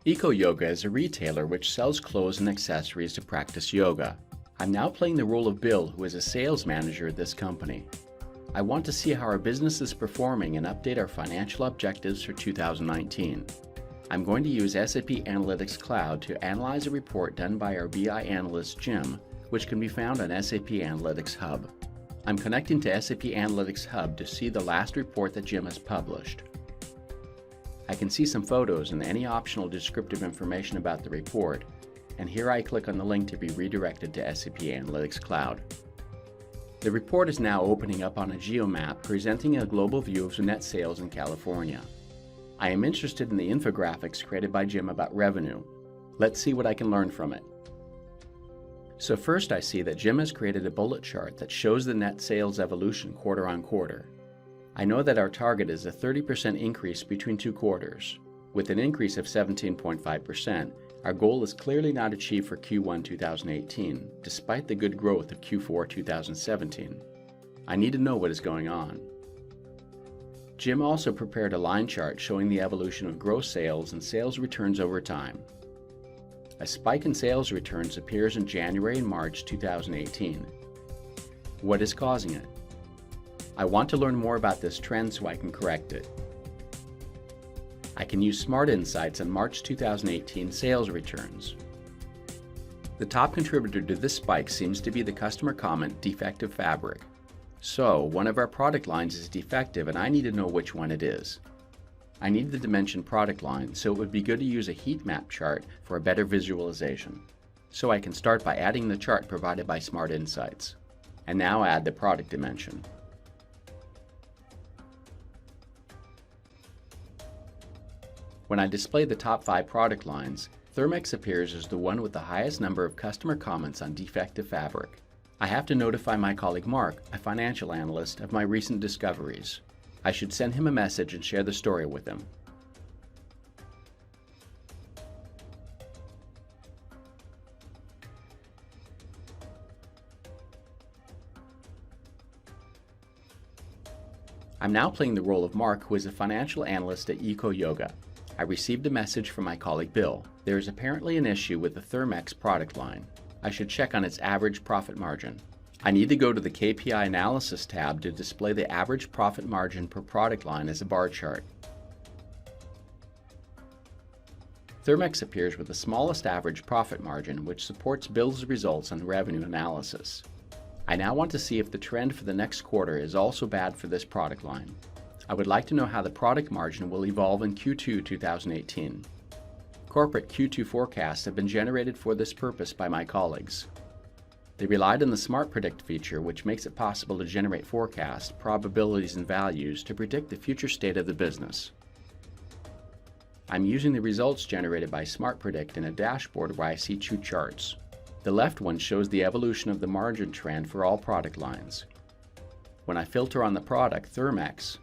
Eco Yoga is a retailer which sells clothes and accessories to practice yoga. I'm now playing the role of Bill, who is a sales manager at this company. I want to see how our business is performing and update our financial objectives for 2019. I'm going to use SAP Analytics Cloud to analyze a report done by our BI analyst Jim, which can be found on SAP Analytics Hub. I'm connecting to SAP Analytics Hub to see the last report that Jim has published. I can see some photos and any optional descriptive information about the report, and here I click on the link to be redirected to SAP Analytics Cloud. The report is now opening up on a geomap presenting a global view of net sales in California. I am interested in the infographics created by Jim about revenue. Let's see what I can learn from it. So first I see that Jim has created a bullet chart that shows the net sales evolution quarter on quarter. I know that our target is a 30% increase between two quarters. With an increase of 17.5%, our goal is clearly not achieved for Q1 2018, despite the good growth of Q4 2017. I need to know what is going on. Jim also prepared a line chart showing the evolution of gross sales and sales returns over time. A spike in sales returns appears in January and March 2018. What is causing it? I want to learn more about this trend so I can correct it. I can use Smart Insights on March 2018 sales returns. The top contributor to this spike seems to be the customer comment, defective fabric. So, one of our product lines is defective and I need to know which one it is. I need the dimension product line, so it would be good to use a heat map chart for a better visualization. So I can start by adding the chart provided by Smart Insights. And now add the product dimension. When I display the top 5 product lines, Thermex appears as the one with the highest number of customer comments on defective fabric. I have to notify my colleague Mark, a financial analyst, of my recent discoveries. I should send him a message and share the story with him. I'm now playing the role of Mark, who is a financial analyst at Eco Yoga. I received a message from my colleague Bill. There is apparently an issue with the Thermex product line. I should check on its average profit margin. I need to go to the KPI Analysis tab to display the average profit margin per product line as a bar chart. Thermex appears with the smallest average profit margin, which supports Bill's results on revenue analysis. I now want to see if the trend for the next quarter is also bad for this product line. I would like to know how the product margin will evolve in Q2 2018. Corporate Q2 forecasts have been generated for this purpose by my colleagues. They relied on the Smart Predict feature, which makes it possible to generate forecasts, probabilities, and values to predict the future state of the business. I'm using the results generated by Smart Predict in a dashboard where I see 2 charts. The left one shows the evolution of the margin trend for all product lines. When I filter on the product, Thermex,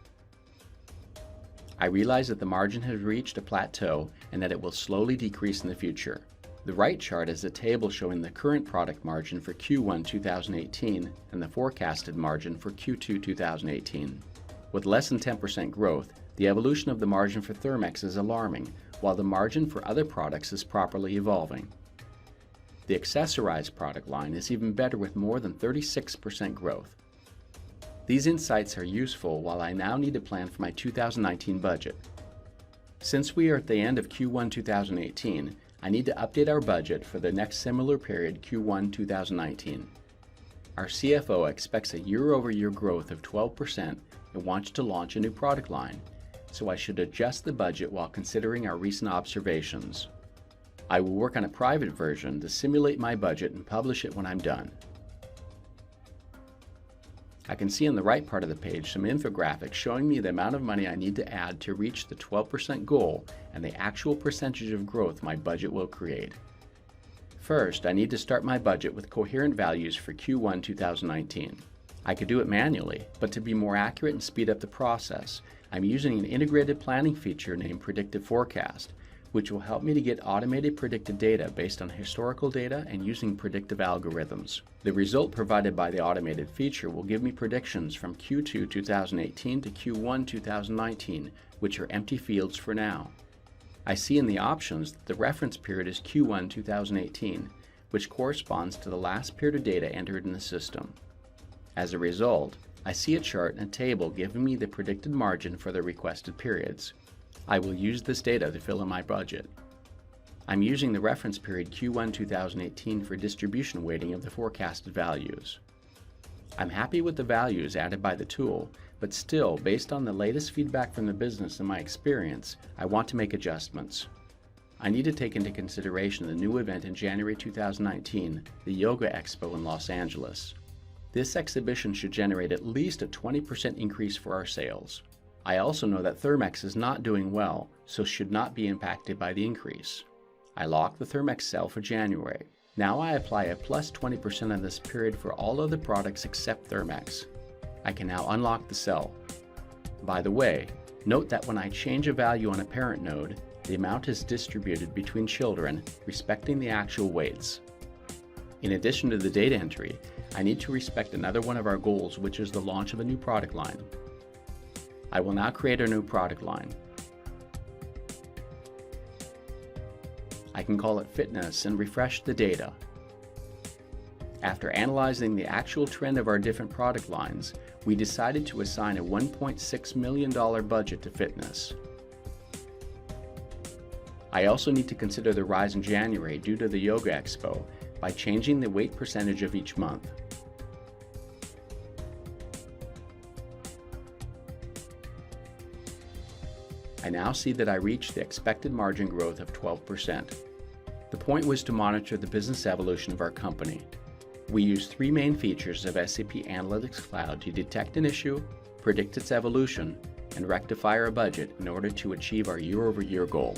I realize that the margin has reached a plateau and that it will slowly decrease in the future. The right chart is a table showing the current product margin for Q1 2018 and the forecasted margin for Q2 2018. With less than 10% growth, the evolution of the margin for Thermex is alarming, while the margin for other products is properly evolving. The accessorized product line is even better with more than 36% growth. These insights are useful while I now need to plan for my 2019 budget. Since we are at the end of Q1 2018, I need to update our budget for the next similar period, Q1 2019. Our CFO expects a year-over-year growth of 12% and wants to launch a new product line, so I should adjust the budget while considering our recent observations. I will work on a private version to simulate my budget and publish it when I'm done. I can see on the right part of the page some infographics showing me the amount of money I need to add to reach the 12% goal and the actual percentage of growth my budget will create. First, I need to start my budget with coherent values for Q1 2019. I could do it manually, but to be more accurate and speed up the process, I'm using an integrated planning feature named Predictive Forecast, which will help me to get automated predicted data based on historical data and using predictive algorithms. The result provided by the automated feature will give me predictions from Q2 2018 to Q1 2019, which are empty fields for now. I see in the options that the reference period is Q1 2018, which corresponds to the last period of data entered in the system. As a result, I see a chart and a table giving me the predicted margin for the requested periods. I will use this data to fill in my budget. I'm using the reference period Q1 2018 for distribution weighting of the forecasted values. I'm happy with the values added by the tool, but still, based on the latest feedback from the business and my experience, I want to make adjustments. I need to take into consideration the new event in January 2019, the Yoga Expo in Los Angeles. This exhibition should generate at least a 20% increase for our sales. I also know that Thermex is not doing well, so should not be impacted by the increase. I lock the Thermex cell for January. Now I apply a plus 20% on this period for all other products except Thermex. I can now unlock the cell. By the way, note that when I change a value on a parent node, the amount is distributed between children, respecting the actual weights. In addition to the data entry, I need to respect another one of our goals, which is the launch of a new product line. I will now create a new product line. I can call it Fitness and refresh the data. After analyzing the actual trend of our different product lines, we decided to assign a $1.6 million budget to Fitness. I also need to consider the rise in January due to the Yoga Expo by changing the weight percentage of each month. I now see that I reached the expected margin growth of 12%. The point was to monitor the business evolution of our company. We use three main features of SAP Analytics Cloud to detect an issue, predict its evolution, and rectify our budget in order to achieve our year-over-year goal.